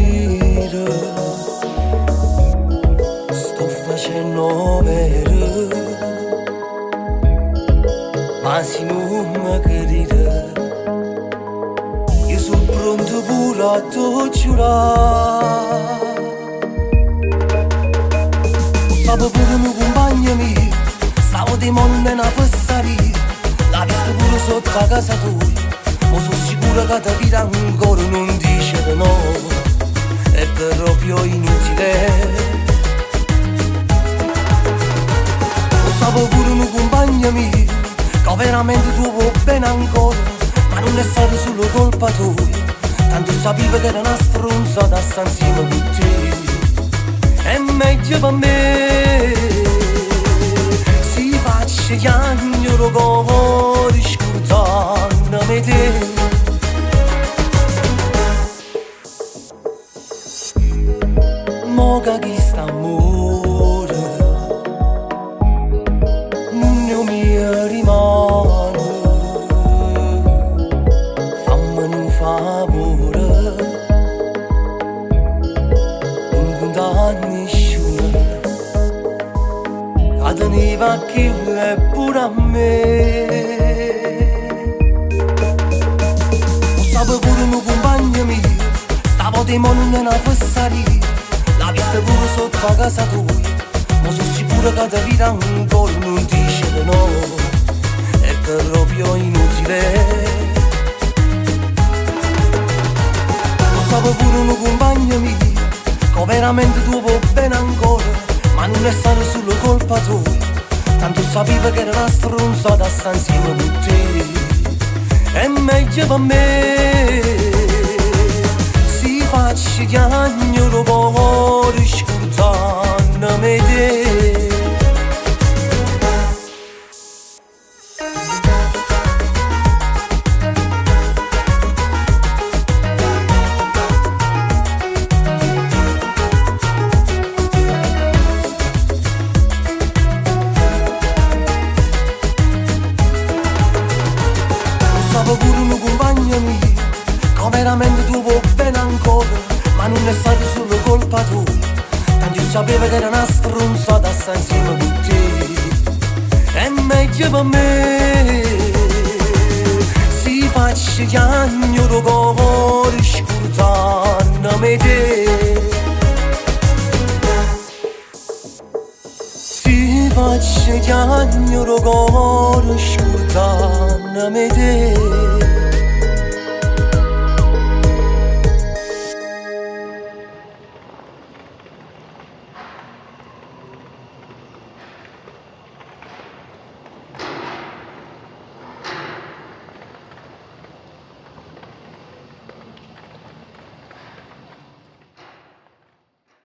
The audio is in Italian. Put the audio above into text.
dormire, sto facendo vero, ma se non mi crede, io sono pronto pure a te giurare. Stavo pure un compagno mio, stavo di mondo in una fesseria, l'ha visto pure sotto a casa tua, ma sono sicuro che ti dirà ancora non dice di no, è proprio inutile. Stavo pure un compagno mio, che veramente trovo bene ancora, ma non è stato solo colpa tua, tanto sapevo che era una stronzata sta insieme con te. È meglio per me si faccia chiagnolo cuore scordandome te. Mo che chi sta amore non mi rimane, fammi un favore, teneva chi è pure a me. Stavo pure un compagno mio, stavo di mondo in una fesseria, l'ha vista pure sotto a casa tua, ma sono sicuro che ti dirà ancora non dice di no, è proprio inutile. Stavo pure un compagno mio, che veramente trovo bene ancora, ma non è stato solo colpa tua, tanto sapevo che era una stronzata sta insieme con te. È meglio per me si faccia chiagnolo cuore scordandome te. Pure un compagno mio, che veramente trovo bene ancora, ma non è stato solo colpa tua, tanto io sapevo che era una stronzata sta insieme con te. È meglio per me si faccia chiagnolo cuore scordandome te. Si faccia chiagnolo cuore scordandome te.